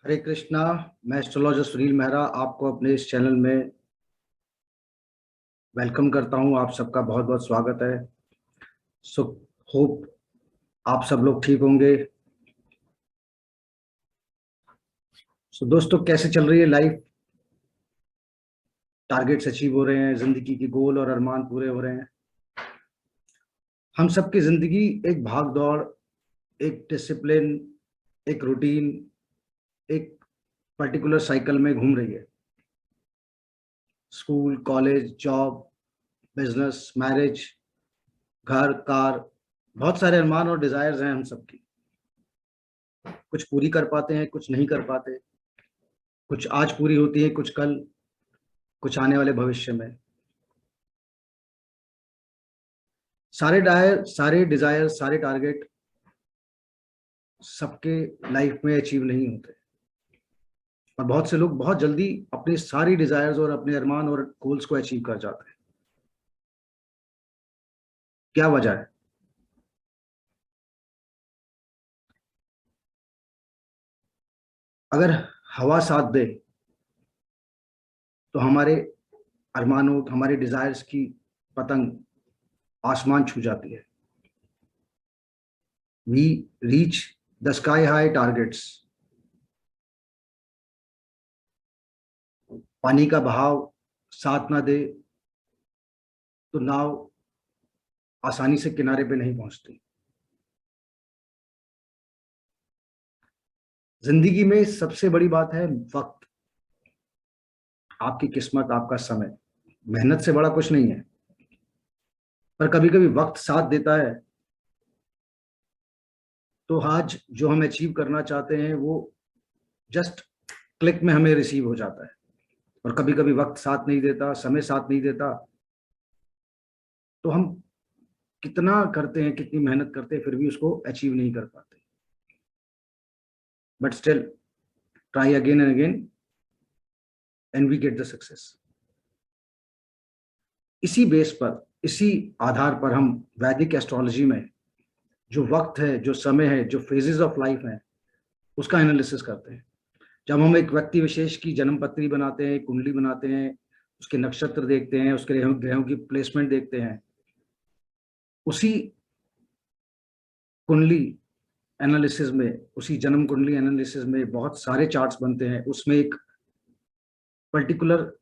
हरे कृष्णा। मैं एस्ट्रोलॉजर सुनील मेहरा आपको अपने इस चैनल में वेलकम करता हूं। आप सबका बहुत बहुत स्वागत है। सो होप आप सब लोग ठीक होंगे। सो दोस्तों, कैसे चल रही है लाइफ? टारगेट्स अचीव हो रहे हैं, जिंदगी के गोल और अरमान पूरे हो रहे हैं? हम सबकी जिंदगी एक भाग दौड़, एक डिसिप्लिन, एक रूटीन, एक पर्टिकुलर साइकिल में घूम रही है। School, college, job, business, marriage, घर, कार, बहुत सारे अरमान और डिजायर्स हैं हम सबकी। कुछ पूरी कर पाते हैं, कुछ नहीं कर पाते। कुछ आज पूरी होती है, कुछ कल, कुछ आने वाले भविष्य में। सारे डिजायर, सारे टारगेट सबके लाइफ में अचीव नहीं होते, और बहुत से लोग बहुत जल्दी अपनी सारी डिजायर्स और अपने अरमान और गोल्स को अचीव कर जाते हैं। क्या वजह है? अगर हवा साथ दे तो हमारे अरमानों, हमारे डिजायर्स की पतंग आसमान छू जाती है। We reach the sky high targets. पानी का बहाव साथ ना दे तो नाव आसानी से किनारे पे नहीं पहुंचती। जिंदगी में सबसे बड़ी बात है वक्त। आपकी किस्मत, आपका समय, मेहनत से बड़ा कुछ नहीं है। पर कभी कभी वक्त साथ देता है तो आज जो हम अचीव करना चाहते हैं वो जस्ट क्लिक में हमें रिसीव हो जाता है। और कभी कभी वक्त साथ नहीं देता, समय साथ नहीं देता, तो हम कितना करते हैं, कितनी मेहनत करते हैं, फिर भी उसको अचीव नहीं कर पाते। But still try again and again and we get the success. इसी बेस पर, इसी आधार पर हम वैदिक एस्ट्रोलॉजी में जो वक्त है, जो समय है, जो फेजेस ऑफ लाइफ है, उसका एनालिसिस करते हैं। जब हम एक व्यक्ति विशेष की जन्म पत्री बनाते हैं, कुंडली बनाते हैं, उसके नक्षत्र देखते हैं, उसके ग्रहों की प्लेसमेंट देखते हैं, उसी कुंडली एनालिसिस में, उसी जन्म कुंडली एनालिसिस में बहुत सारे चार्ट्स बनते हैं। उसमें एक पर्टिकुलर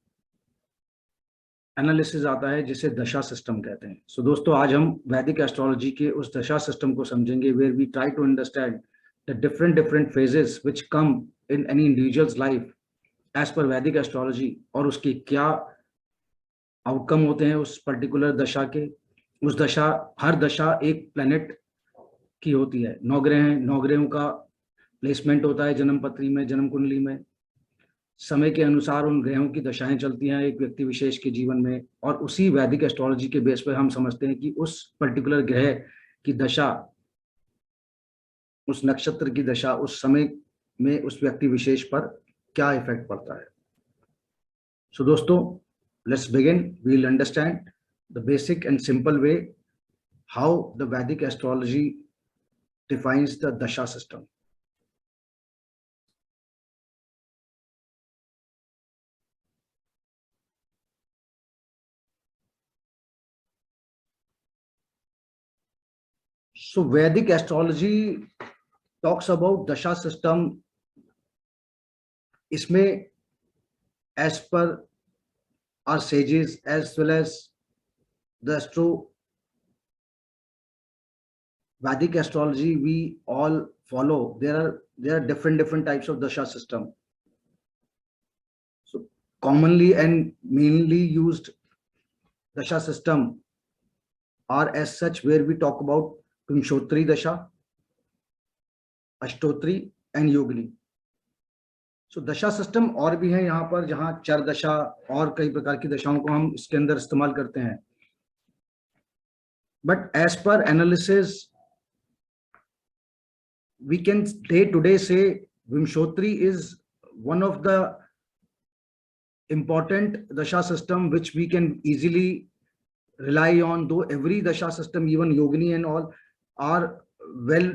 एनालिसिस आता है जिसे दशा सिस्टम कहते हैं। सो दोस्तों, आज हम वैदिक एस्ट्रोलॉजी के उस दशा सिस्टम को समझेंगे, where we try to understand the different phases which come in any individual's life as per Vedic astrology, और उसके क्या आउटकम होते हैं उस पर्टिकुलर दशा के। उस दशा, हर दशा एक प्लेनेट की होती है। 9 ग्रह हैं, 9 ग्रहों का प्लेसमेंट होता है जन्म पत्री में, जन्म कुंडली में। समय के अनुसार उन ग्रहों की दशाएं चलती हैं एक व्यक्ति विशेष के जीवन में, और उसी वैदिक एस्ट्रोलॉजी के बेस पर हम समझते हैं कि उस पर्टिकुलर ग्रह की दशा, उस नक्षत्र की दशा, उस समय में उस व्यक्ति विशेष पर क्या इफेक्ट पड़ता है। सो दोस्तों, let's begin. We will understand the basic and simple way how the Vedic astrology defines the dasha system. So Vedic astrology talks about dasha system. इसमें as per our sages as well as the Vedic astrology we all follow, there are different types of dasha system. So commonly and mainly used dasha system are as such, where we talk about Vimshotri dasha, Ashtotri and Yogini. सो दशा system और भी है यहाँ पर, जहाँ चर दशा और कई प्रकार की दशाओं को हम इसके अंदर इस्तेमाल करते हैं। But as per analysis we can day today say Vimshottari is one of the important dasha system which we can easily rely on, though every dasha system, even yogini and all, are well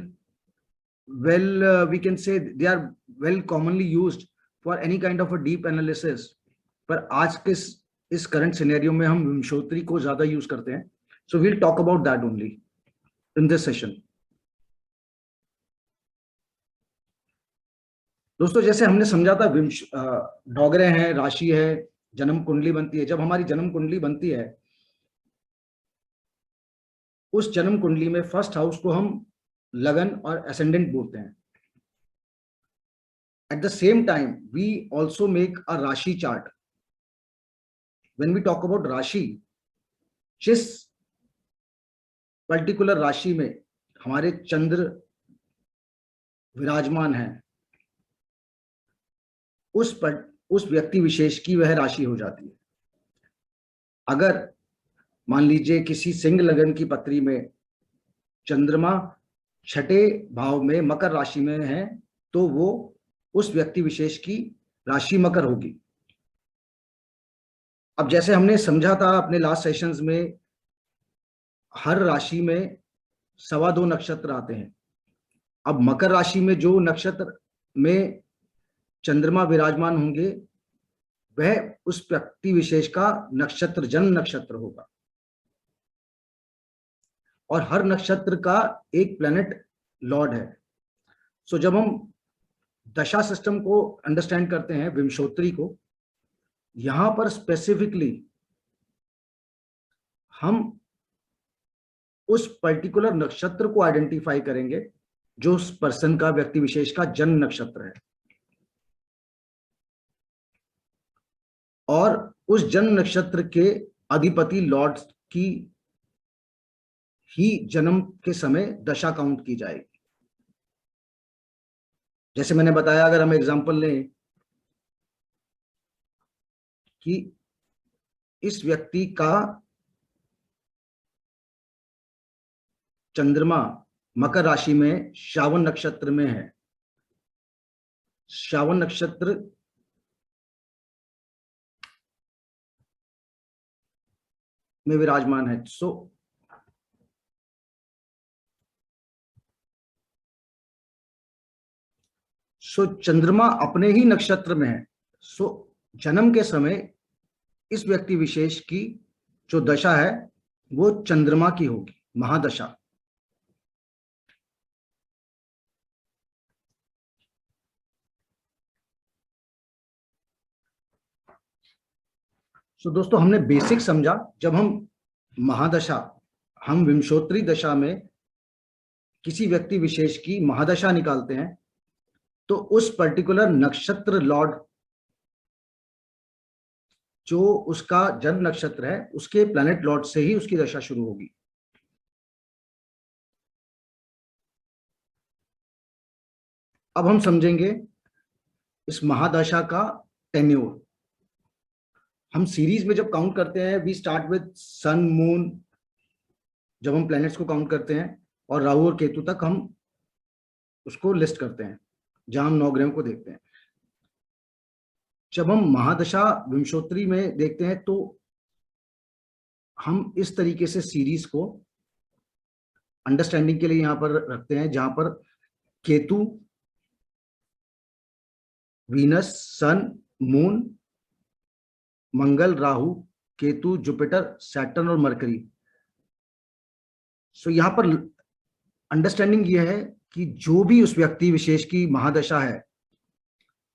we can say they are well commonly used for any kind of a deep analysis. पर आज के इस current scenario में हम विमशोत्री को ज्यादा use करते हैं. So we'll talk about that only in this session. दोस्तों, जैसे हमने समझा था, डोगरे हैं, राशि है, जन्म कुंडली बनती है. जब हमारी जन्म कुंडली बनती है, उस जन्म कुंडली में फर्स्ट हाउस को हम लगन और असेंडेंट बोलते हैं. At the same time, we also make a Rashi chart. When we talk about Rashi, जिस पर्टिकुलर राशि में हमारे चंद्र विराजमान है, उस व्यक्ति विशेष की वह राशि हो जाती है. अगर मान लीजिए किसी सिंह लगन की पत्री में चंद्रमा छठे भाव में मकर राशि में है, तो वो उस व्यक्ति विशेष की राशि मकर होगी. अब जैसे हमने समझा था अपने लास्ट सेशंस में, हर राशि में 2.25 नक्षत्र आते हैं. अब मकर राशि में जो नक्षत्र में चंद्रमा विराजमान होंगे, वह उस व्यक्ति विशेष का नक्षत्र जन्म नक्षत्र होगा. और हर नक्षत्र का एक प्लैनेट लॉर्ड है. सो जब हम दशा सिस्टम को अंडरस्टैंड करते हैं, विमशोत्री को, यहां पर स्पेसिफिकली हम उस पर्टिकुलर नक्षत्र को आइडेंटिफाई करेंगे जो उस पर्सन का, व्यक्ति विशेष का जन्म नक्षत्र है. और उस जन्म नक्षत्र के अधिपति लॉर्ड की ही जन्म के समय दशा काउंट की जाएगी. जैसे मैंने बताया, अगर हम एग्जांपल लें कि इस व्यक्ति का चंद्रमा मकर राशि में श्रावण नक्षत्र में है, श्रावण नक्षत्र में विराजमान है. सो चंद्रमा अपने ही नक्षत्र में है. सो जन्म के समय इस व्यक्ति विशेष की जो दशा है वो चंद्रमा की होगी, महादशा. सो दोस्तों, हमने बेसिक समझा. जब हम महादशा, हम विमशोत्री दशा में किसी व्यक्ति विशेष की महादशा निकालते हैं, तो उस पर्टिकुलर नक्षत्र लॉर्ड जो उसका जन्म नक्षत्र है, उसके प्लैनेट लॉर्ड से ही उसकी दशा शुरू होगी. अब हम समझेंगे इस महादशा का टेन्योर. हम सीरीज में जब काउंट करते हैं, we start with sun moon, जब हम प्लैनेट्स को काउंट करते हैं, और राहु और केतु तक हम उसको लिस्ट करते हैं, जहां हम 9 ग्रहों को देखते हैं. जब हम महादशा विमशोत्री में देखते हैं, तो हम इस तरीके से सीरीज को अंडरस्टैंडिंग के लिए यहां पर रखते हैं, जहां पर केतु, वीनस, सन, मून, मंगल, राहु, केतु, जुपिटर, सैटर्न और मरकरी. सो यहां पर अंडरस्टैंडिंग यह है कि जो भी उस व्यक्ति विशेष की महादशा है,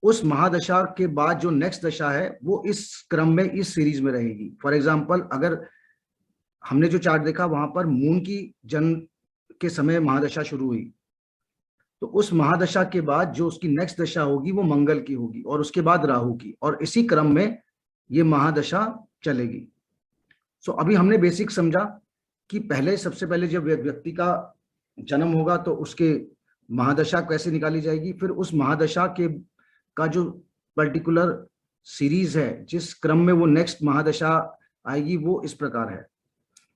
उस महादशा के बाद जो नेक्स्ट दशा है वो इस क्रम में, इस सीरीज में रहेगी. फॉर एग्जांपल, अगर हमने जो चार्ट देखा, वहां पर मून की जन्म के समय महादशा शुरू हुई, तो उस महादशा के बाद जो उसकी नेक्स्ट दशा होगी वो मंगल की होगी, और उसके बाद राहु की, और इसी क्रम में ये महादशा चलेगी. सो अभी हमने बेसिक समझा कि पहले, सबसे पहले जब व्यक्ति का जन्म होगा तो उसके महादशा कैसे निकाली जाएगी, फिर उस महादशा के का जो पर्टिकुलर सीरीज है, जिस क्रम में वो नेक्स्ट महादशा आएगी, वो इस प्रकार है.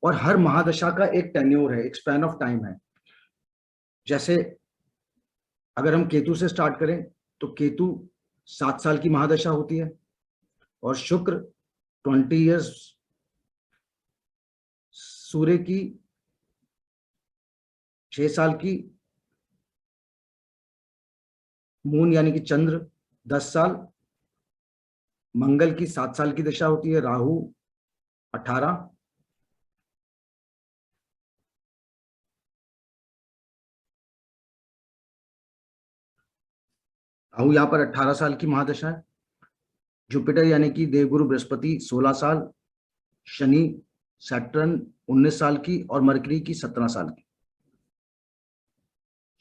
और हर महादशा का एक टेन्योर है, एक स्पैन ऑफ टाइम है. जैसे अगर हम केतु से स्टार्ट करें, तो केतु 7 साल की महादशा होती है, और शुक्र 20 इयर्स, सूर्य की 6 साल की, मून यानी कि चंद्र 10 साल, मंगल की 7 साल की दशा होती है, राहु 18, राहु यहाँ पर 18 साल की महादशा है। जुपिटर यानी कि देवगुरु बृहस्पति 16 साल, शनि सैटर्न 19 साल की और मरकरी की 17 साल की।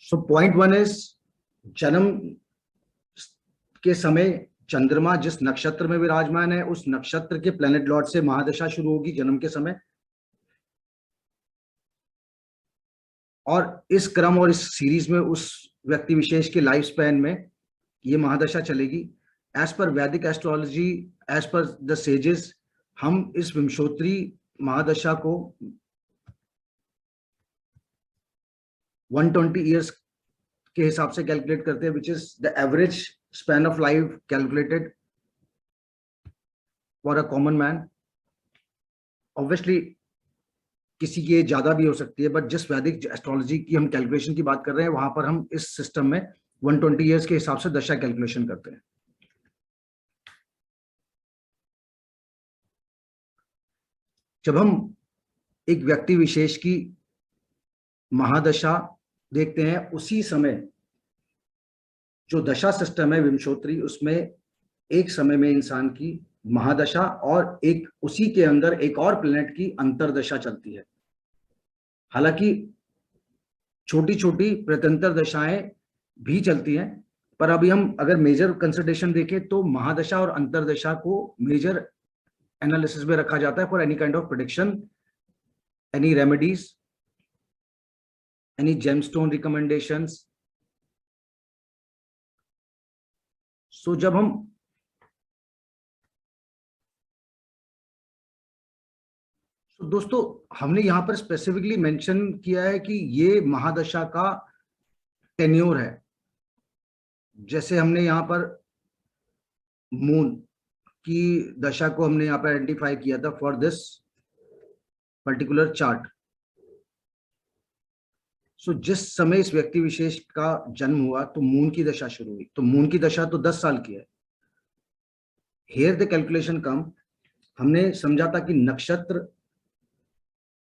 सो पॉइंट वन इज, जन्म के समय चंद्रमा जिस नक्षत्र में विराजमान है उस नक्षत्र के प्लैनेट लॉर्ड से महादशा शुरू होगी जन्म के समय, और इस क्रम और इस सीरीज में उस व्यक्ति विशेष के लाइफ स्पैन में ये महादशा चलेगी। As per Vedic astrology, as per the sages, हम इस विंशोत्तरी महादशा को 120 ईयर्स के हिसाब से कैलकुलेट करते हैं, which is the average span of life calculated for a common man. Obviously किसी की एज ज्यादा भी हो सकती है, बट जिस वैदिक एस्ट्रोलॉजी की हम कैलकुलेशन की बात कर रहे हैं वहां पर हम इस सिस्टम में 120 ईयर्स के हिसाब से दशा कैलकुलेशन करते हैं। जब हम एक व्यक्ति विशेष की महादशा देखते हैं, उसी समय जो दशा सिस्टम है विंशोत्तरी, उसमें एक समय में इंसान की महादशा और एक उसी के अंदर एक और प्लेनेट की अंतरदशा चलती है। हालांकि छोटी छोटी प्रत्यंतर दशाएं भी चलती हैं, पर अभी हम अगर मेजर कंसिडरेशन देखें तो महादशा और अंतरदशा को मेजर एनालिसिस में रखा जाता है for any kind of prediction, any remedies, any gemstone recommendations. So जब हम तो दोस्तों हमने यहाँ पर स्पेसिफिकली मेंशन किया है कि ये महादशा का टेन्योर है। जैसे हमने यहाँ पर मून की दशा को हमने यहाँ पर आइडेंटिफाई किया था फॉर दिस पर्टिकुलर चार्ट। सो जिस समय इस व्यक्ति विशेष का जन्म हुआ तो मून की दशा शुरू हुई, तो मून की दशा तो 10 साल की है। हेयर द कैलकुलेशन कम, हमने समझा था कि नक्षत्र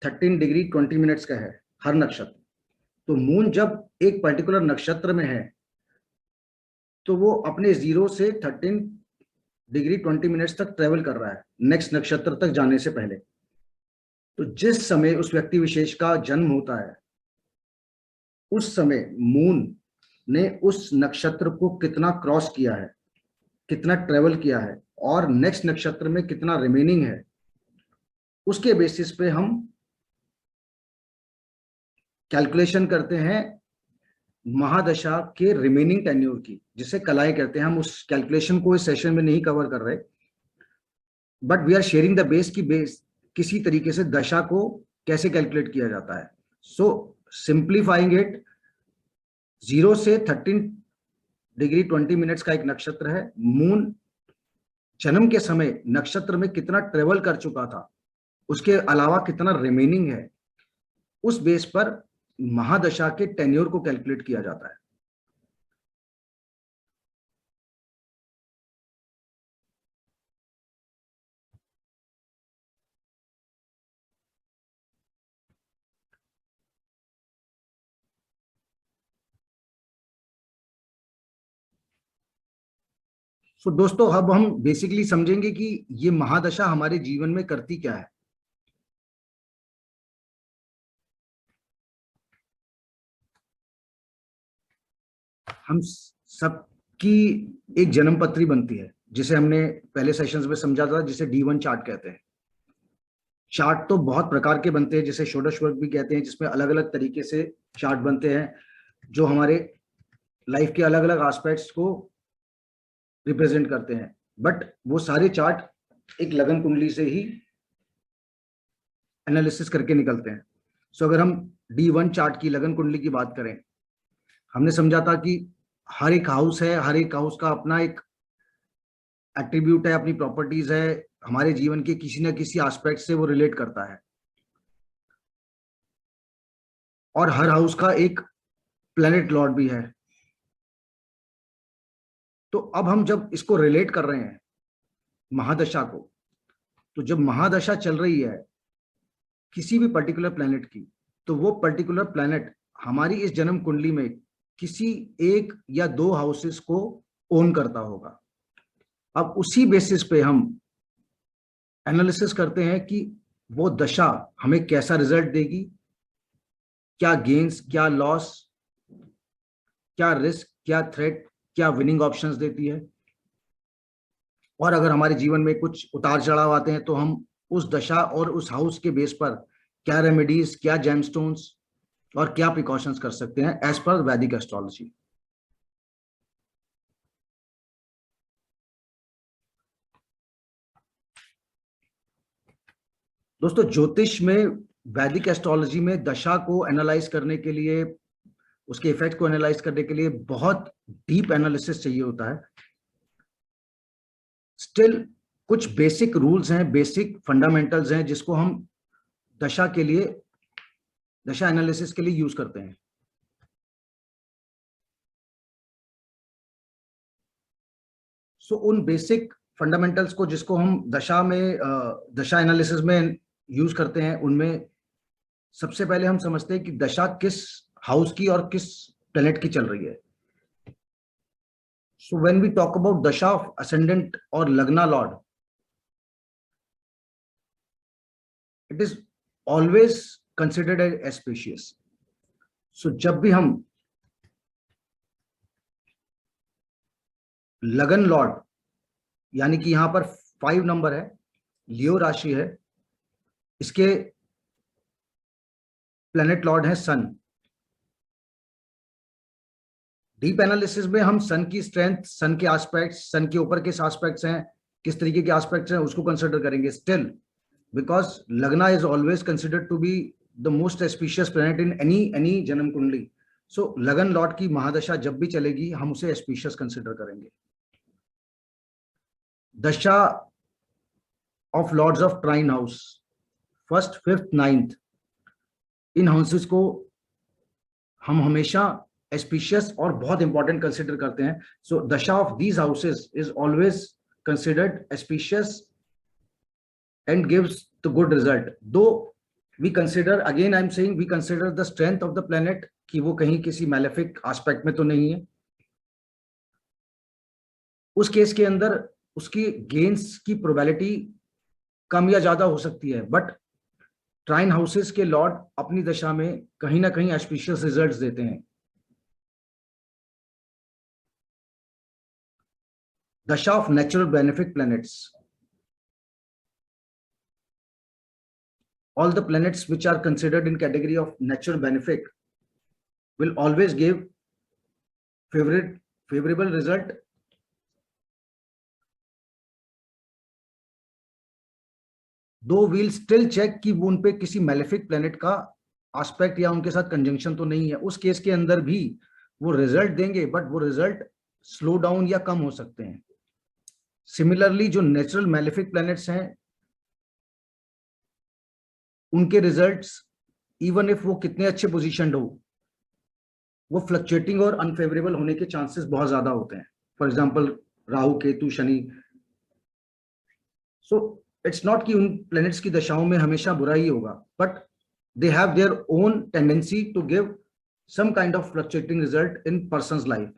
13 डिग्री 20 मिनट्स का है हर नक्षत्र। तो मून जब एक पर्टिकुलर नक्षत्र में है तो वो अपने 0 से 13 डिग्री 20 मिनट्स तक ट्रेवल कर रहा है नेक्स्ट नक्षत्र तक जाने से पहले। तो जिस समय उस व्यक्ति विशेष का जन्म होता है उस समय मून ने उस नक्षत्र को कितना क्रॉस किया है, कितना ट्रेवल किया है और नेक्स्ट नक्षत्र में कितना रिमेनिंग है, उसके बेसिस पे हम कैलकुलेशन करते हैं महादशा के रिमेनिंग टेन्योर की, जिसे कलाएं कहते हैं। हम उस कैलकुलेशन को इस सेशन में नहीं कवर कर रहे, but we are sharing the base की बेस किसी तरीके से दशा को कैसे कैलकुलेट किया जाता है। सो सिंप्लीफाइंग इट, 0 से 13 डिग्री 20 मिनट्स का एक नक्षत्र है। मून जन्म के समय नक्षत्र में कितना ट्रेवल कर चुका था, उसके अलावा कितना रिमेनिंग है, उस बेस पर महादशा के टेन्योर को कैलकुलेट किया जाता है। सो दोस्तों अब हम बेसिकली समझेंगे कि ये महादशा हमारे जीवन में करती क्या है। हम सबकी एक जन्म पत्री बनती है, जिसे हमने पहले सेशंस में समझा था, जिसे D1 चार्ट कहते हैं। चार्ट तो बहुत प्रकार के बनते हैं, जिसे षोडश वर्ग भी कहते हैं, जिसमें अलग अलग तरीके से चार्ट बनते हैं जो हमारे लाइफ के अलग अलग एस्पेक्ट्स को रिप्रेजेंट करते हैं। बट वो सारे चार्ट एक लगन कुंडली से ही एनालिसिस करके निकलते हैं। सो अगर हम D1 चार्ट की लगन कुंडली की बात करें, हमने समझा था कि हर एक हाउस है, हर एक हाउस का अपना एक एट्रीब्यूट है, अपनी प्रॉपर्टीज है, हमारे जीवन के किसी न किसी एस्पेक्ट से वो रिलेट करता है। और हर हाउस का एक प्लैनेट लॉर्ड भी है। तो अब हम जब इसको रिलेट कर रहे हैं महादशा को, तो जब महादशा चल रही है किसी भी पर्टिकुलर प्लेनेट की, तो वो पर्टिकुलर प्लेनेट हमारी इस जन्म कुंडली में किसी एक या दो हाउसेस को ओन करता होगा। अब उसी बेसिस पे हम एनालिसिस करते हैं कि वो दशा हमें कैसा रिजल्ट देगी, क्या गेन्स, क्या लॉस, क्या रिस्क, क्या थ्रेट, क्या विनिंग ऑप्शंस देती है। और अगर हमारे जीवन में कुछ उतार चढ़ाव आते हैं तो हम उस दशा और उस हाउस के बेस पर क्या रेमेडीज, क्या जेमस्टोन्स और क्या प्रिकॉशंस कर सकते हैं एज पर वैदिक एस्ट्रोलॉजी। दोस्तों, ज्योतिष में, वैदिक एस्ट्रोलॉजी में दशा को एनालाइज करने के लिए, उसके इफेक्ट को एनालाइज करने के लिए बहुत डीप एनालिसिस चाहिए होता है। स्टिल कुछ बेसिक रूल्स हैं, बेसिक फंडामेंटल्स हैं जिसको हम दशा के लिए, दशा एनालिसिस के लिए यूज करते हैं। उन बेसिक फंडामेंटल्स को जिसको हम दशा में, दशा एनालिसिस में यूज करते हैं, उनमें सबसे पहले हम समझते हैं कि दशा किस हाउस की और किस प्लेनेट की चल रही है। So when we talk about dasha of ascendant और lagna lord, it is always considered as auspicious. So जब भी हम लगन लॉर्ड, यानी कि यहां पर 5 नंबर है, लियो राशि है, इसके प्लेनेट लॉर्ड है सन। डीप एनालिसिस में हम सन की स्ट्रेंथ, सन के एस्पेक्ट्स, सन के ऊपर किस एस्पेक्ट्स हैं, किस तरीके के एस्पेक्ट्स हैं, उसको कंसिडर करेंगे। Still because lagna is always considered to be the most auspicious planet in any janma kundali. सो लगन लॉर्ड की महादशा जब भी चलेगी हम उसे एस्पिशियस कंसिडर करेंगे। Dasha of lords of trine house, first, fifth, ninth, इन हाउसेस को हम हमेशा एस्पिशियस और बहुत इंपॉर्टेंट कंसिडर करते हैं। सो दशा of these houses is always considered एस्पिशियस and gives the good result. Though we consider, again I'm saying, we consider the strength of the planet कि वो कहीं किसी malefic aspect में तो नहीं है। उस केस के अंदर उसकी गेन्स की प्रोबेबिलिटी कम या ज्यादा हो सकती है, बट ट्राइन हाउसेस के लॉर्ड अपनी दशा में कहीं ना कहीं ऑस्पिशियस रिजल्ट्स देते हैं। दशा of natural benefic planets, all the planets which are considered in category of natural benefic will always give favorable result दो we'll still check कि वो उन पे किसी malefic planet का एस्पेक्ट या उनके साथ कंजंक्शन तो नहीं है। उस केस के अंदर भी वो रिजल्ट देंगे, बट वो रिजल्ट स्लो डाउन या कम हो सकते हैं। सिमिलरली जो नेचुरल मैलेफिक प्लैनेट्स हैं उनके रिजल्ट्स, इवन इफ वो कितने अच्छे पोजीशनड हो, वो फ्लक्चुएटिंग और अनफेवरेबल होने के चांसेस बहुत ज्यादा होते हैं। For example Rahu, Ketu, Shani. So it's not कि उन प्लैनेट्स की दशाओं में हमेशा बुरा ही होगा, but they have their own tendency to give some kind of fluctuating result in person's life.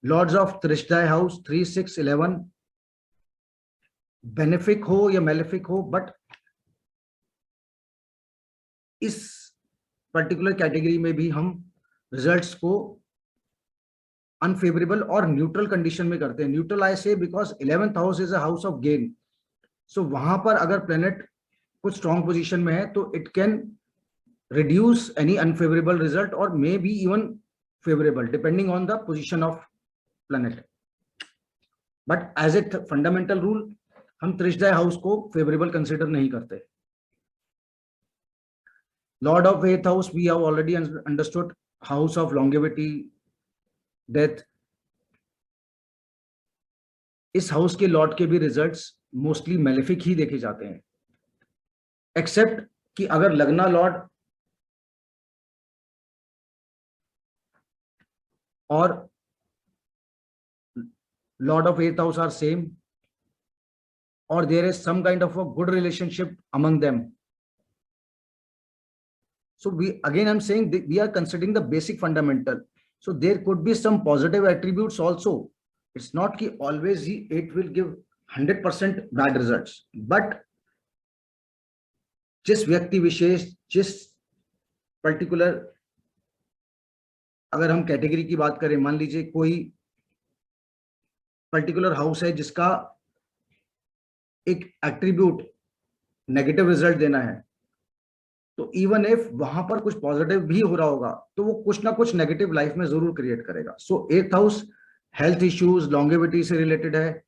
Lords of Trishdai house 3, 6, 11 benefic हो या मेलेफिक हो, बट इस पर्टिकुलर कैटेगरी में भी हम रिजल्ट्स को अनफेवरेबल और न्यूट्रल कंडीशन में करते हैं। Neutral I say because 11th house is a house of gain. So वहां पर अगर प्लेनेट कुछ स्ट्रॉन्ग पोजीशन में है तो it can reduce any unfavorable result or may be even favorable depending on the position of planet. But as a fundamental rule, हम त्रिशदाय house को favourable consider नहीं करते। Lord of 8th house we have already understood, house of longevity, death. इस house के Lord के भी results mostly malefic ही देखे जाते हैं, एक्सेप्ट कि अगर लगना Lord or Lord of 8th house are same, or there is some kind of a good relationship among them. So I'm saying that we are considering the basic fundamental. So there could be some positive attributes also. It's not कि always it will give 100% bad results, but जिस व्यक्ति विशेष, जिस particular, अगर हम category की बात करें, मान लीजिए कोई पर्टिकुलर हाउस है जिसका एक एट्रीब्यूट नेगेटिव रिजल्ट देना है, तो इवन इफ वहां पर कुछ पॉजिटिव भी हो रहा होगा तो वो कुछ ना कुछ नेगेटिव लाइफ में जरूर क्रिएट करेगा. सो 8th house health issues, longevity से रिलेटेड है,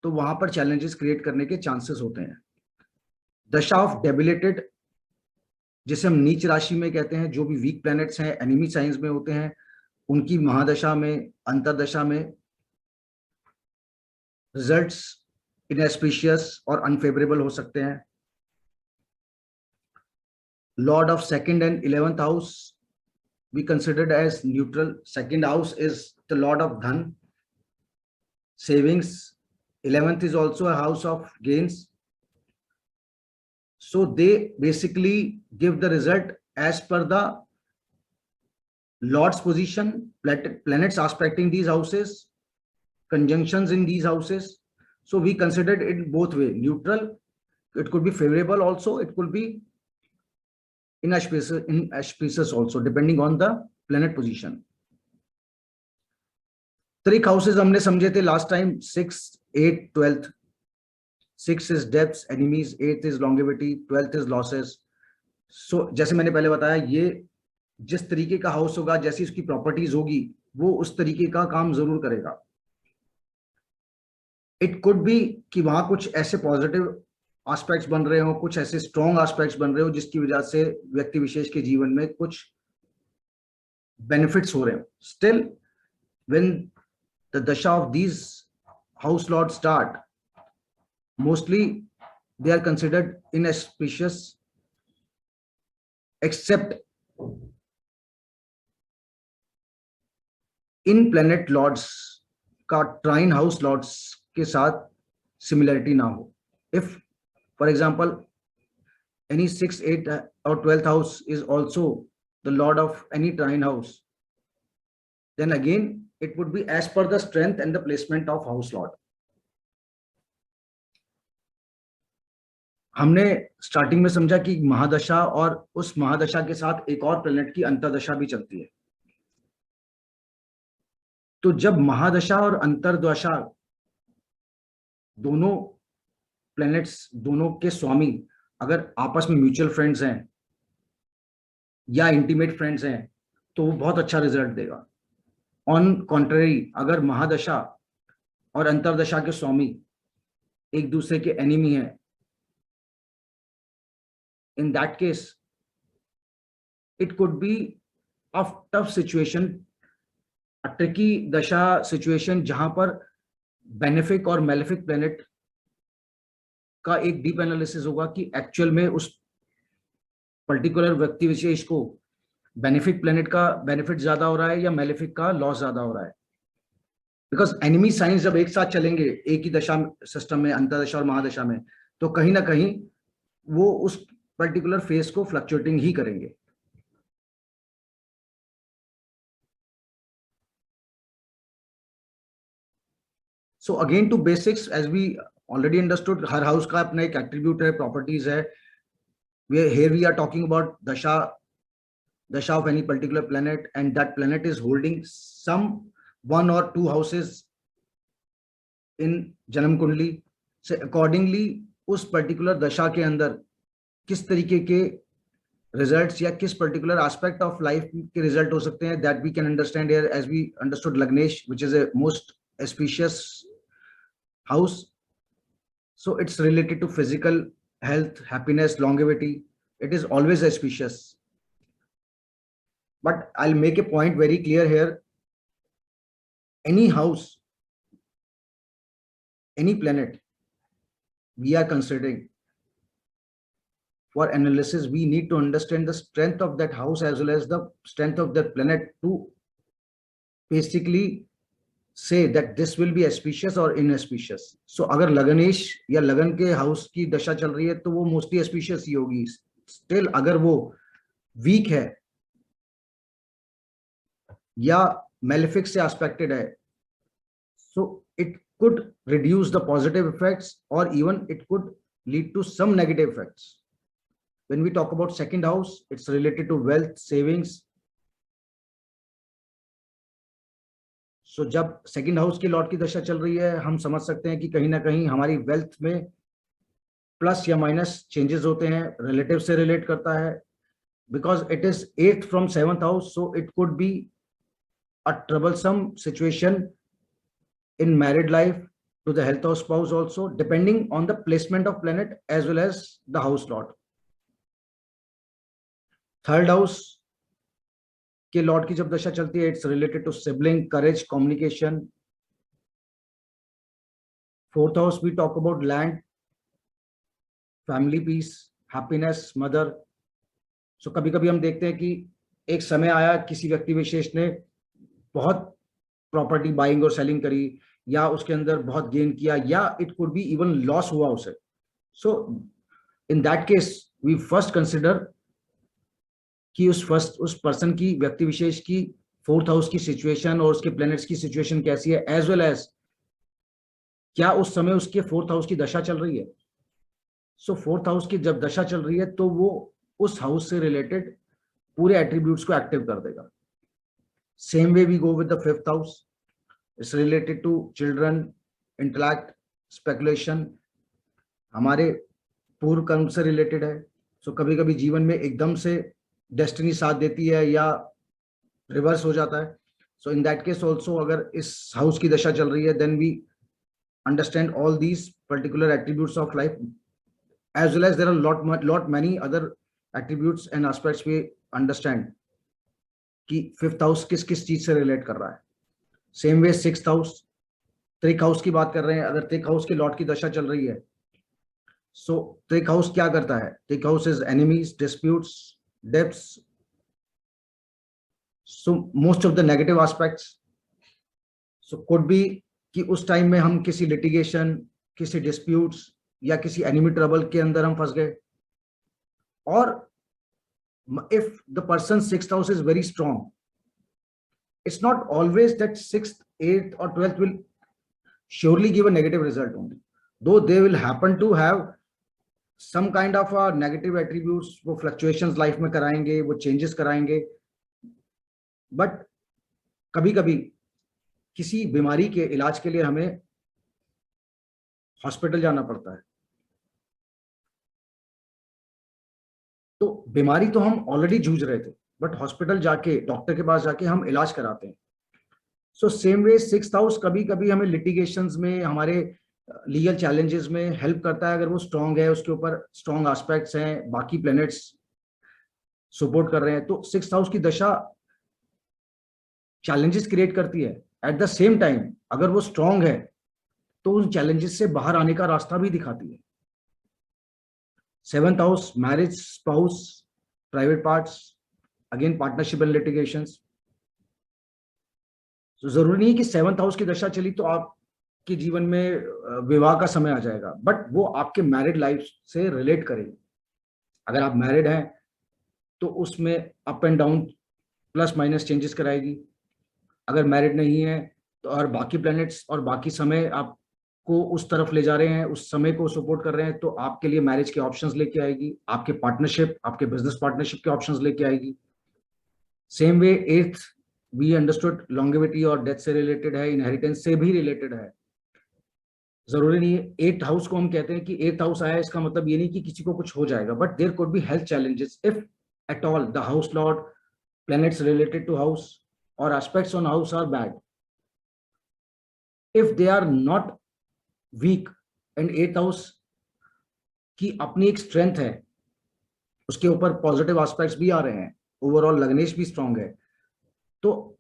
तो वहां पर चैलेंजेस क्रिएट करने के चांसेस होते हैं. दशा ऑफ डेबिलेटेड, जिसे हम नीच राशि में कहते हैं, जो भी वीक प्लैनेट्स हैं, एनिमी साइंस में होते हैं, उनकी महादशा में, अंतरदशा में रिजल्ट्स इनएस्पिशियस और अनफेवरेबल हो सकते हैं. Lord of 2nd and 11th house we considered as neutral. 2nd house is the Lord of Dhan, savings. 11th is also a house of gains. So they basically give the result as per the Lord's position, planets aspecting these houses, conjunctions in these houses. So we considered it in both way, neutral. It could be favorable also, it could be inauspicious also, depending on the planet position. 3 houses हमने समझे थे last time, 6, 8, 12th. 6 is debts, enemies, 8th is longevity, 12th is losses. So जैसे मैंने पहले बताया, ये जिस तरीके का हाउस होगा, जैसी उसकी प्रॉपर्टीज होगी, वो उस तरीके का काम जरूर करेगा. इट कुड बी कि वहां कुछ ऐसे पॉजिटिव एस्पेक्ट्स बन रहे हो, कुछ ऐसे स्ट्रॉन्ग एस्पेक्ट्स बन रहे हो जिसकी वजह से व्यक्ति विशेष के जीवन में कुछ बेनिफिट्स हो रहे हो. Still when the dasha of these house lord start, mostly they are considered inauspicious, except in planet lords का ट्राइन हाउस लॉर्ड्स के साथ सिमिलरिटी ना हो. If for example any 6, 8 or 12th house is also the lord of any trine house, then again it would be as per the strength and the placement of house lord. हमने starting में समझा कि महादशा और उस महादशा के साथ एक और प्लेनेट की अंतरदशा भी चलती है. तो जब महादशा और अंतरदशा दोनों प्लैनेट्स, दोनों के स्वामी अगर आपस में म्यूचुअल फ्रेंड्स हैं या इंटीमेट फ्रेंड्स हैं, तो वो बहुत अच्छा रिजल्ट देगा. ऑन कॉन्ट्ररी, अगर महादशा और अंतरदशा के स्वामी एक दूसरे के एनिमी हैं, in that case it could be a tough situation, a tricky dasha situation, जहां पर बेनिफिक और मेलेफिक प्लैनेट का एक डीप एनालिसिस होगा कि एक्चुअल में उस पर्टिकुलर व्यक्ति विशेष को बेनिफिक प्लैनेट का बेनिफिट ज्यादा हो रहा है या मेलेफिक का लॉस ज्यादा हो रहा है. बिकॉज एनिमी साइंस जब एक साथ चलेंगे एक ही दशा सिस्टम में, अंतरदशा और महादशा में, तो कहीं ना कहीं वो उस पर्टिकुलर फेज को फ्लक्चुएटिंग ही करेंगे. So again to basics, as we already understood, हर हाउस का अपना एक एट्रीब्यूट है, प्रॉपर्टीज है. Here we are talking about dasha of any particular planet, and that planet is holding some 1 or 2 houses in जन्म कुंडली. से अकॉर्डिंगली उस पर्टिकुलर दशा के अंदर किस तरीके के रिजल्ट्स या किस पर्टिकुलर एस्पेक्ट ऑफ लाइफ के रिजल्ट हो सकते हैं, that we can understand here as we understood lagnesh, which is a most auspicious house. So it's related to physical health, happiness, longevity. It is always auspicious. But I'll make a point very clear here. Any house, any planet we are considering for analysis, we need to understand the strength of that house as well as the strength of that planet to basically say that this will be auspicious or inauspicious. So अगर लगनेश या लगन के house की दशा चल रही है तो वो मोस्टली auspicious ही होगी. स्टिल अगर वो वीक है या मेलेफिक से एस्पेक्टेड है, so it could reduce the positive effects or even it could lead to some negative effects. When we talk about second house, it's related to wealth, savings. So जब second house की Lord की दशा चल रही है, हम समझ सकते हैं कि कहीं ना कहीं हमारी वेल्थ में प्लस या माइनस चेंजेस होते हैं. रिलेटिव से रिलेट करता है because it is 8th from 7th house, so it could be a troublesome situation in married life, to the health of spouse also, depending on the placement of planet as well as the house lord. Third house के lord की जब दशा चलती है, it's related to sibling, courage, communication. Fourth house we talk about land, family peace, happiness, mother. So कभी कभी हम देखते हैं कि एक समय आया किसी व्यक्ति विशेष ने बहुत प्रॉपर्टी बाइंग और सेलिंग करी, या उसके अंदर बहुत गेन किया, या it could be even loss हुआ उसे. So in that case we first consider कि उस पर्सन की, व्यक्ति विशेष की फोर्थ हाउस की सिचुएशन और उसके प्लैनेट्स की सिचुएशन कैसी है, एज वेल एज क्या उस समय उसके फोर्थ हाउस की दशा चल रही है. सो फोर्थ हाउस की जब दशा चल रही है तो वो उस हाउस से रिलेटेड पूरे एट्रीब्यूट्स को एक्टिव कर देगा. Same way we go with the fifth house. It's related to children, intellect, speculation, हमारे पूर्व कर्म से रिलेटेड है. सो कभी कभी जीवन में एकदम से डेस्टिनी साथ देती है या रिवर्स हो जाता है. So in that case also अगर इस हाउस की दशा चल रही है, then we understand all these particular attributes of life, as well as there are lot many other attributes and aspects we understand कि फिफ्थ हाउस किस किस चीज से रिलेट कर रहा है. सेम वे सिक्स्थ हाउस, त्रिक हाउस की बात कर रहे हैं. अगर त्रिक हाउस की लॉर्ड की दशा चल रही है, सो त्रिक हाउस क्या करता है? त्रिक house is enemies, disputes, debts, so most of the negative aspects. So could be कि उस टाइम में हम किसी लिटिगेशन, किसी डिस्प्यूट्स या किसी एनिमी ट्रबल के अंदर हम फंस गए. और if the person's sixth house is very strong, it's not always that sixth, eighth or 12th will surely give a negative result only, though they will happen to have some kind of a negative attributes. वो fluctuations life में कराएंगे, वो changes कराएंगे, but कभी कभी किसी बीमारी के इलाज के लिए हमें हॉस्पिटल जाना पड़ता है. तो बीमारी तो हम ऑलरेडी जूझ रहे थे, बट हॉस्पिटल जाके, डॉक्टर के पास जाके हम इलाज कराते हैं. So same way sixth house कभी कभी हमें लिटिगेशंस में, हमारे लीगल चैलेंजेस में हेल्प करता है अगर वो स्ट्रांग है, उसके ऊपर स्ट्रांग एस्पेक्ट्स हैं, बाकी प्लैनेट्स सपोर्ट कर रहे हैं. तो सिक्स्थ हाउस की दशा चैलेंजेस क्रिएट करती है. एट द सेम टाइम अगर वो स्ट्रांग है तो उन चैलेंजेस से बाहर आने का रास्ता भी दिखाती है. Seventh house, marriage, spouse, private parts, again partnership and litigations. तो जरूरी नहीं कि सेवेंथ हाउस की दशा चली तो आपके जीवन में विवाह का समय आ जाएगा, बट वो आपके मैरिड लाइफ से रिलेट करेगी. अगर आप मैरिड हैं तो उसमें up and down, plus minus changes कराएगी. अगर मैरिड नहीं है तो और बाकी प्लैनेट्स और बाकी समय आपको उस तरफ ले जा रहे हैं, उस समय को सपोर्ट कर रहे हैं, तो आपके लिए मैरिज के ऑप्शंस लेके आएगी, आपके पार्टनरशिप, आपके बिजनेस पार्टनरशिप के ऑप्शंस लेके आएगी. Same way eighth we understood longevity और डेथ से रिलेटेड है, इनहेरिटेंस से भी रिलेटेड है. जरूरी नहीं है एट्थ हाउस को हम कहते हैं कि एट्थ हाउस आया इसका मतलब ये नहीं कि किसी को कुछ हो जाएगा, but there could be health challenges if at all the house lord, planets related to house or aspects on house are bad. If they are not weak and eighth house की अपनी एक स्ट्रेंथ है, उसके ऊपर positive aspects भी आ रहे हैं, overall लग्नेश भी स्ट्रांग है, तो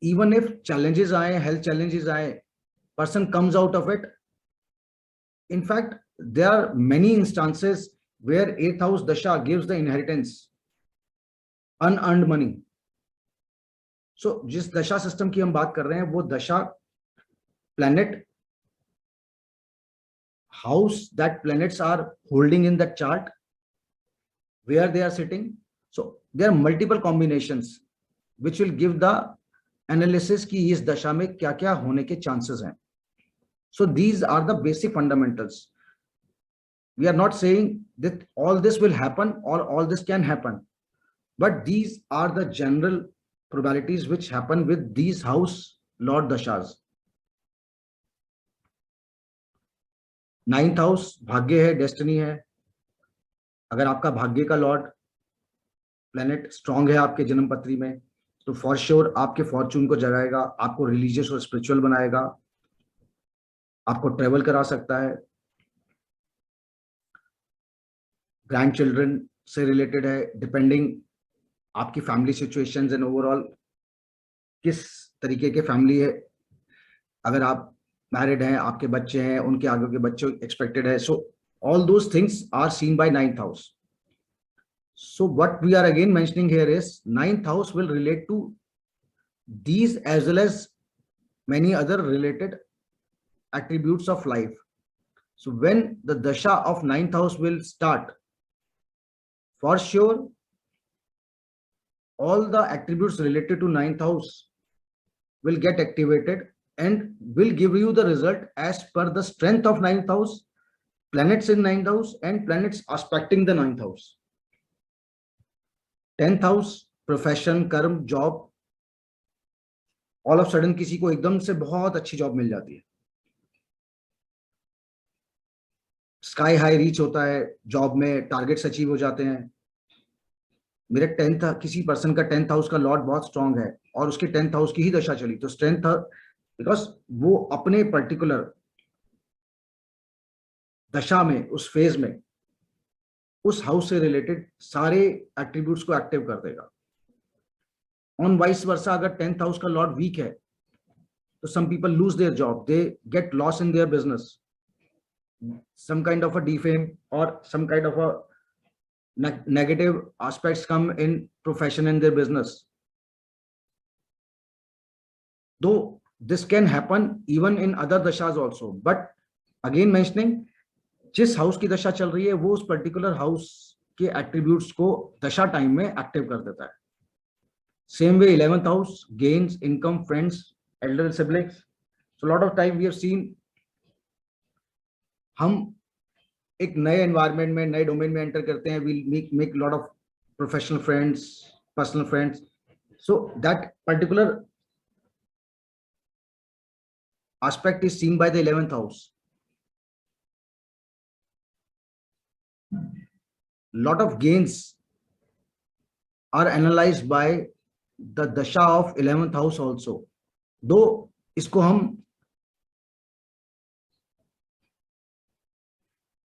इवन इफ चैलेंजेस आए, हेल्थ चैलेंजेस आए, person comes out of it. In fact there are many instances where eighth house dasha gives the inheritance, unearned money. So जिस दशा सिस्टम की हम बात कर रहे हैं वो दशा planet, house that planets are holding in that chart, where they are sitting. So there are multiple combinations which will give the analysis ki is dasha mein kya kya hone ke chances hain. So these are the basic fundamentals. We are not saying that all this will happen or all this can happen, but these are the general probabilities which happen with these house lord dashas. 9th house भाग्य है, destiny है. अगर आपका भाग्य का Lord planet strong है आपके जन्म पत्री में, तो फॉर श्योर आपके फॉर्चून को जगाएगा, आपको रिलीजियस और स्पिरिचुअल बनाएगा, आपको ट्रेवल करा सकता है, ग्रैंड चिल्ड्रन से रिलेटेड है, डिपेंडिंग आपकी फैमिली सिचुएशंस एंड ओवरऑल किस तरीके के फैमिली है. अगर आप मैरिड हैं, आपके बच्चे हैं, उनके आगे के बच्चे एक्सपेक्टेड है. So all those things are seen by 9th house. So what we are again mentioning here is 9th house will relate to these as well as many other related attributes of life. So when the dasha of 9th house will start, for sure all the attributes related to 9th house will get activated and will give you the result as per the strength of 9th house, planets in 9th house and planets aspecting the 9th house. 10th house profession, कर्म, job. All of sudden किसी को एकदम से बहुत अच्छी job मिल जाती है, स्काई हाई रीच होता है जॉब में, टारगेट्स अचीव हो जाते हैं. मेरे 10th किसी पर्सन का 10th हाउस का लॉर्ड बहुत स्ट्रांग है और उसके 10th हाउस की ही दशा चली, तो स्ट्रेंथ, बिकॉज वो अपने पर्टिकुलर दशा में, उस फेज में, उस हाउस से रिलेटेड सारे एट्रीब्यूट्स को एक्टिव कर देगा. ऑन वाइस वर्सा, अगर 10th हाउस का लॉर्ड वीक है तो some people lose their job, they get loss in their business, some kind of a defame or some kind of a negative aspects come in profession and their business. Though this can happen even in other dashas also, but again mentioning, जिस house की दशा चल रही है वो उस particular house के attributes को दशा टाइम में एक्टिव कर देता है. Same way 11th house, gains, income, friends, elder siblings. So lot of time we have seen, हम एक नए एनवायरनमेंट में, नए डोमेन में एंटर करते हैं, we make lot of professional friends, personal friends. So that particular aspect is seen by the 11th house. Lot of gains are analyzed by the dasha of 11th house also, though इसको हम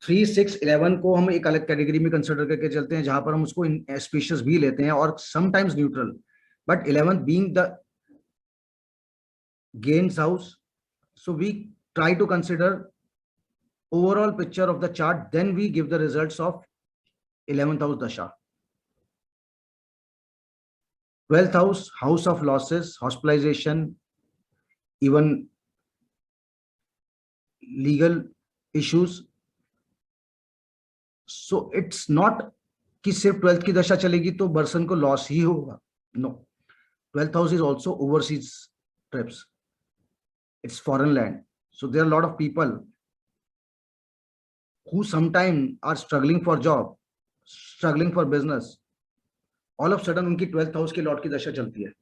3, 6, 11 को हम एक अलग category में consider करके चलते हैं, जहां पर हम उसको स्पीशियस भी लेते हैं और sometimes neutral, but 11th being the gains house, so we try to consider overall picture of the chart, then we give the results of 11th house dasha. 12th house, house of losses, hospitalization, even legal issues. So it's not कि सिर्फ 12th की दशा चलेगी तो person को loss ही होगा. No, 12th house is also overseas trips, it's foreign land. So there are a lot of people who sometimes are struggling for job, struggling for business. All of sudden उनकी 12th house के lord की दशा चलती है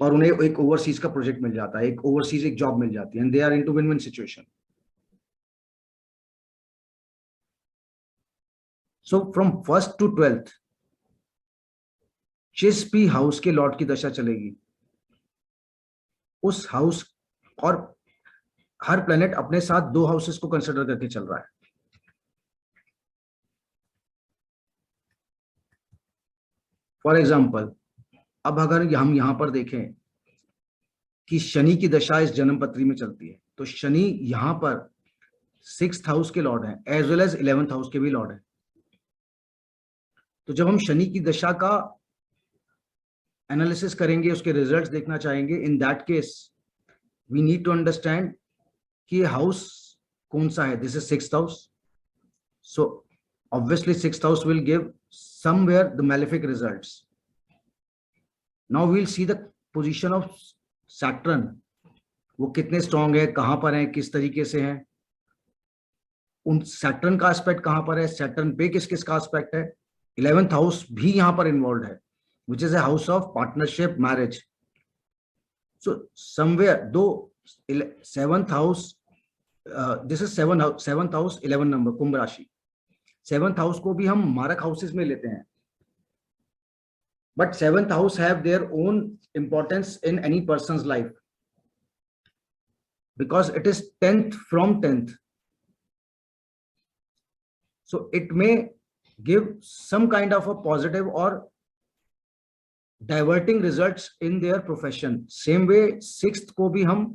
और उन्हें एक overseas का प्रोजेक्ट मिल जाता है, एक ओवरसीज एक जॉब मिल जाती है, and they are into win win situation. So from 1st to 12th जिस भी हाउस के लॉर्ड की दशा चलेगी, उस हाउस, और हर प्लेनेट अपने साथ 2 हाउसेस को कंसिडर करके चल रहा है. फॉर एग्जाम्पल, अब अगर हम यहां पर देखें कि शनि की दशा इस जन्म पत्री में चलती है, तो शनि यहां पर 6th हाउस के लॉर्ड हैं as well as 11th house के भी लॉर्ड हैं. तो जब हम शनि की दशा का एनालिसिस करेंगे, उसके रिजल्ट्स देखना चाहेंगे, in that case we need to understand कि हाउस कौन सा है. This is sixth house, so obviously sixth house will give somewhere the malefic results. Now we'll see the position of Saturn. वो कितने स्ट्रांग है, कहां पर है, किस तरीके से हैं, उन सैटर्न का एस्पेक्ट कहां पर है, सैटर्न पे किस किस का एस्पेक्ट है. 11th हाउस भी यहां पर इन्वॉल्व है, which is a house of partnership, marriage. So somewhere दो 7th house, this is 7th house 11 number कुंभ राशि. 7th हाउस को भी हम मारक हाउसेस में लेते हैं, but 7th house have their own importance in any person's life because it is 10th from 10th. So it may give some kind of a positive or diverting results in their profession. Same way 6th को भी हम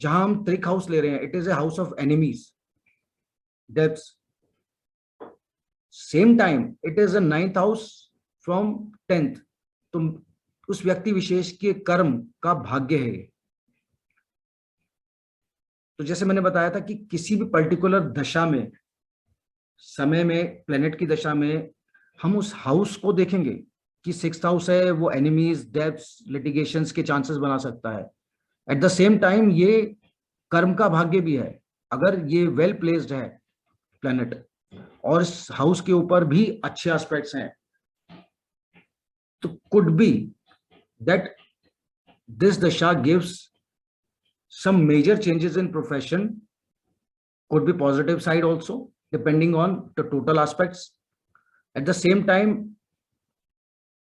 जहां हम त्रिक house ले रहे हैं, it is a house of enemies, debts. Same time it is a 9th house from 10th. तो उस व्यक्ति विशेष के कर्म का भाग्य है. तो जैसे मैंने बताया था कि किसी भी पर्टिकुलर दशा में, समय में, प्लेनेट की दशा में हम उस हाउस को देखेंगे कि 6th हाउस है, वो एनिमीज, डेब्ट्स, लिटिगेशंस के चांसेस बना सकता है. एट द सेम टाइम ये कर्म का भाग्य भी है. अगर ये वेल प्लेस्ड है प्लेनेट और इस हाउस के ऊपर भी अच्छे एस्पेक्ट्स हैं, तो could be that this dasha gives some major changes in profession, could be positive side also depending on the total aspects. At the same time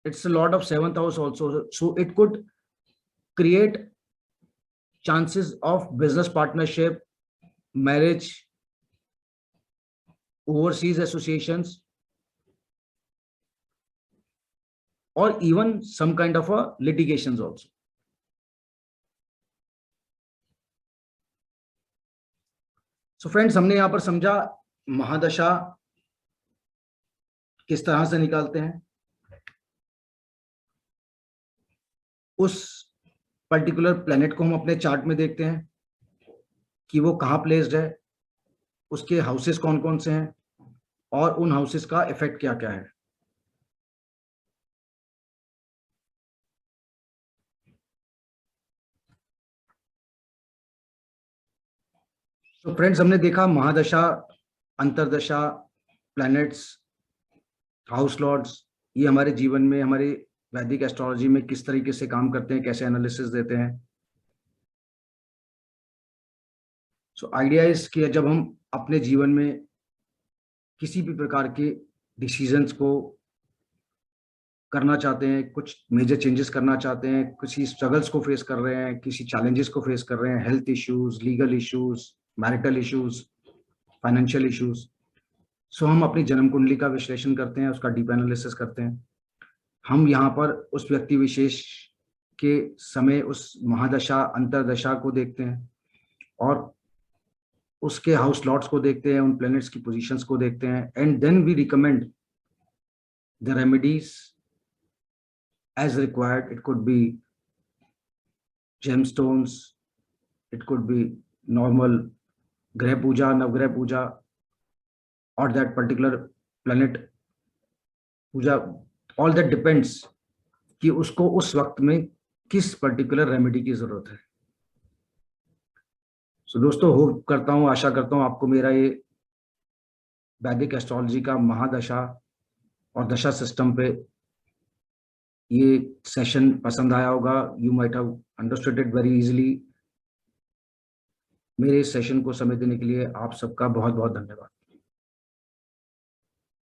it's a lot of 7th house also, so it could create chances of business partnership, marriage, overseas associations, or even some kind of a litigations also. So friends, हमने यहां पर समझा महादशा किस तरह से निकालते हैं, उस पर्टिकुलर प्लेनेट को हम अपने चार्ट में देखते हैं कि वो कहां प्लेस्ड है, उसके हाउसेस कौन कौन से हैं और उन हाउसेस का इफेक्ट क्या क्या है. तो फ्रेंड्स, हमने देखा महादशा, अंतरदशा, प्लैनेट्स, हाउस लॉर्ड्स, ये हमारे जीवन में, हमारे वैदिक एस्ट्रोलॉजी में किस तरीके से काम करते हैं, कैसे एनालिसिस देते हैं. सो आइडिया इज कि जब हम अपने जीवन में किसी भी प्रकार के डिसीजंस को करना चाहते हैं, कुछ मेजर चेंजेस करना चाहते हैं, किसी स्ट्रगल्स को फेस कर रहे हैं, किसी चैलेंजेस को फेस कर रहे हैं, health issues, legal issues, marital issues, financial issues, so हम अपनी जन्म कुंडली का विश्लेषण करते हैं, उसका डीप एनालिसिस करते हैं. हम यहाँ पर उस व्यक्ति विशेष के समय उस महादशा, अंतरदशा को देखते हैं और उसके हाउस लॉर्ड्स को देखते हैं, उन प्लैनेट्स की पोजीशंस को देखते हैं, and then we recommend the remedies as required. It could be gemstones, it could be normal greh puja, navgrah puja, or that particular planet puja. All that depends कि उसको उस वक्त में किस पर्टिकुलर रेमेडी की जरूरत है. सो दोस्तों, होप करता हूँ, आशा करता हूँ आपको मेरा ये वैदिक एस्ट्रोलॉजी का महादशा और दशा सिस्टम पे ये सेशन पसंद आया होगा. You might have understood it very easily. मेरे इस सेशन को समय देने के लिए आप सबका बहुत बहुत धन्यवाद.